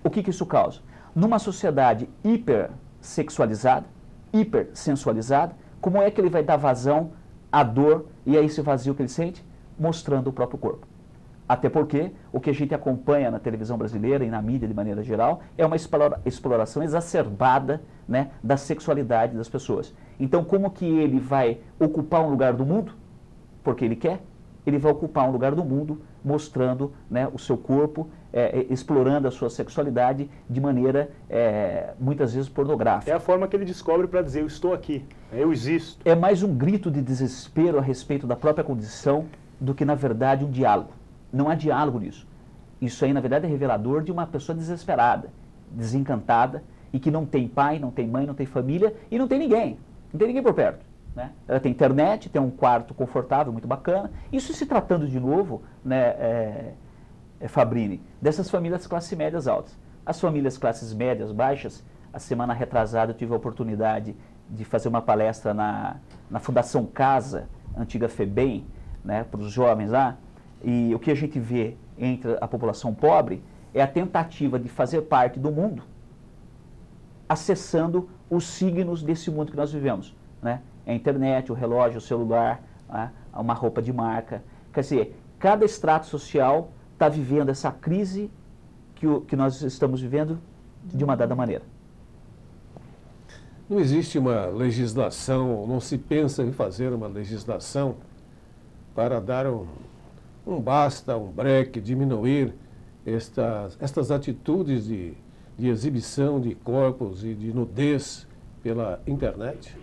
O que isso causa? Numa sociedade hipersexualizada, hipersensualizada, como é que ele vai dar vazão à dor e a esse vazio que ele sente? Mostrando o próprio corpo. Até porque o que a gente acompanha na televisão brasileira e na mídia de maneira geral é uma exploração exacerbada, né, da sexualidade das pessoas. Então, como que ele vai ocupar um lugar do mundo? Porque ele quer. Ele vai ocupar um lugar do mundo mostrando, né, o seu corpo, explorando a sua sexualidade de maneira, muitas vezes, pornográfica. É a forma que ele descobre para dizer, eu estou aqui, eu existo. É mais um grito de desespero a respeito da própria condição do que, na verdade, um diálogo. Não há diálogo nisso. Isso aí, na verdade, é revelador de uma pessoa desesperada, desencantada, e que não tem pai, não tem mãe, não tem família e não tem ninguém. Não tem ninguém por perto. Né? Ela tem internet, tem um quarto confortável, muito bacana. Isso se tratando de novo, né, Fabrini, dessas famílias classe médias altas. As famílias classes médias baixas, a semana retrasada eu tive a oportunidade de fazer uma palestra na Fundação Casa, antiga FEBEM, né, para os jovens lá, e o que a gente vê entre a população pobre é a tentativa de fazer parte do mundo acessando os signos desse mundo que nós vivemos, né? A internet, o relógio, o celular, né? Uma roupa de marca. Quer dizer, cada extrato social está vivendo essa crise que nós estamos vivendo de uma dada maneira. Não existe uma legislação, não se pensa em fazer uma legislação para dar um basta, um break, diminuir estas atitudes de exibição de corpos e de nudez pela internet?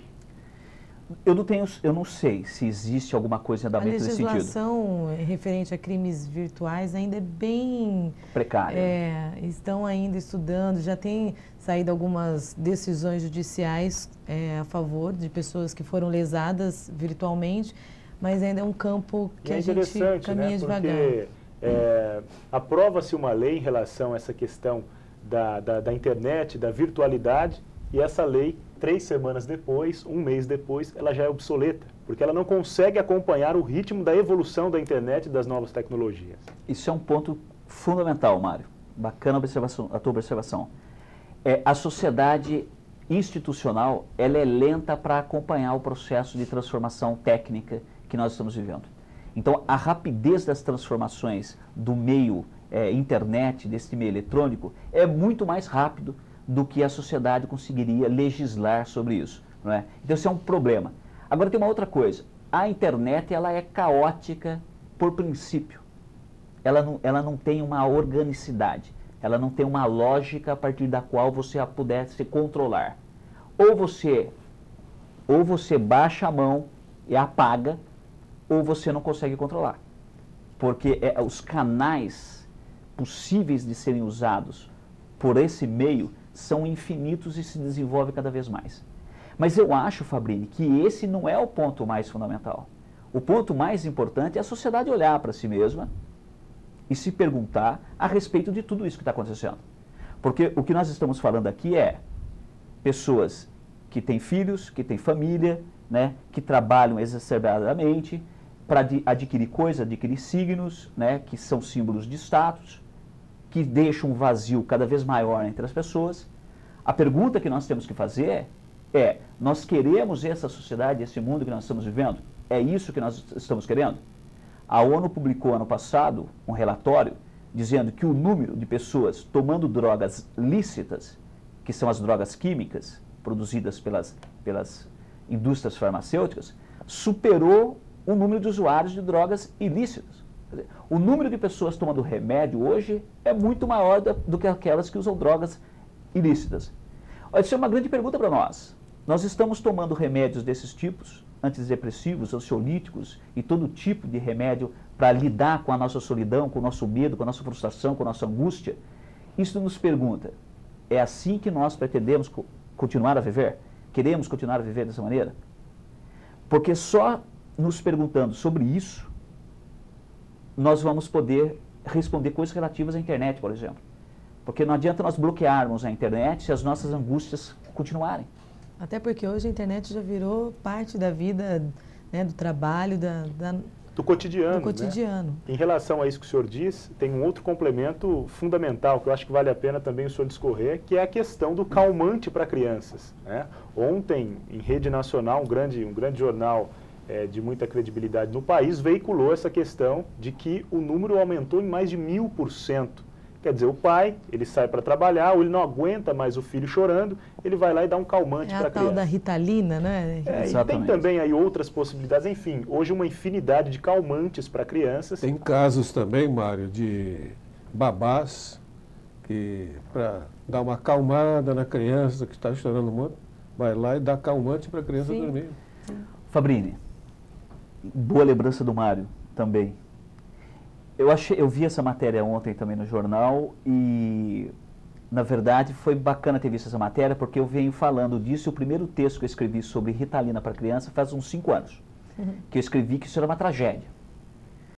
Eu não sei se existe alguma coisa em andamento nesse sentido. A legislação referente a crimes virtuais ainda é bem precária. Estão ainda estudando, já tem saído algumas decisões judiciais a favor de pessoas que foram lesadas virtualmente, mas ainda é um campo que a gente caminha devagar. Porque aprova-se uma lei em relação a essa questão da internet, da virtualidade, e essa lei, 3 semanas depois, um mês depois, ela já é obsoleta, porque ela não consegue acompanhar o ritmo da evolução da internet e das novas tecnologias. Isso é um ponto fundamental, Mário. Bacana a tua observação. A sociedade institucional, ela é lenta para acompanhar o processo de transformação técnica que nós estamos vivendo. Então, a rapidez das transformações do meio internet, desse meio eletrônico, é muito mais rápido do que a sociedade conseguiria legislar sobre isso, não é? Então, isso é um problema. Agora, tem uma outra coisa. A internet, ela é caótica por princípio. Ela não tem uma organicidade. Ela não tem uma lógica a partir da qual você a pudesse controlar. Ou você baixa a mão e apaga, ou você não consegue controlar. Porque os canais possíveis de serem usados por esse meio são infinitos e se desenvolvem cada vez mais. Mas eu acho, Fabrini, que esse não é o ponto mais fundamental. O ponto mais importante é a sociedade olhar para si mesma e se perguntar a respeito de tudo isso que está acontecendo. Porque o que nós estamos falando aqui é pessoas que têm filhos, que têm família, né, que trabalham exacerbadamente para adquirir coisas, adquirir signos, né, que são símbolos de status, que deixam um vazio cada vez maior entre as pessoas. A pergunta que nós temos que fazer nós queremos essa sociedade, esse mundo que nós estamos vivendo? É isso que nós estamos querendo? A ONU publicou ano passado um relatório dizendo que o número de pessoas tomando drogas lícitas, que são as drogas químicas produzidas pelas indústrias farmacêuticas, superou o número de usuários de drogas ilícitas. Quer dizer, o número de pessoas tomando remédio hoje é muito maior do que aquelas que usam drogas ilícitas. Isso é uma grande pergunta para nós. Nós estamos tomando remédios desses tipos, antidepressivos, ansiolíticos e todo tipo de remédio para lidar com a nossa solidão, com o nosso medo, com a nossa frustração, com a nossa angústia. Isso nos pergunta, é assim que nós pretendemos continuar a viver? Queremos continuar a viver dessa maneira? Porque só nos perguntando sobre isso, nós vamos poder responder coisas relativas à internet, por exemplo. Porque não adianta nós bloquearmos a internet se as nossas angústias continuarem. Até porque hoje a internet já virou parte da vida, né, do trabalho, do cotidiano. Do cotidiano. Né? Em relação a isso que o senhor diz, tem um outro complemento fundamental que eu acho que vale a pena também o senhor discorrer, que é a questão do calmante para crianças. Né? Ontem, em rede nacional, um grande jornal de muita credibilidade no país, veiculou essa questão de que o número aumentou em mais de 1000%. Quer dizer, o pai, ele sai para trabalhar, ou ele não aguenta mais o filho chorando, ele vai lá e dá um calmante para a criança. É a tal da Ritalina, né? E tem também aí outras possibilidades, enfim, hoje uma infinidade de calmantes para crianças. Tem casos também, Mário, de babás que, para dar uma acalmada na criança que está chorando muito, vai lá e dá calmante para a criança dormir. Fabrini, boa lembrança do Mário também. Eu vi essa matéria ontem também no jornal e, na verdade, foi bacana ter visto essa matéria porque eu venho falando disso. O primeiro texto que eu escrevi sobre Ritalina para criança faz uns 5 anos, que eu escrevi que isso era uma tragédia.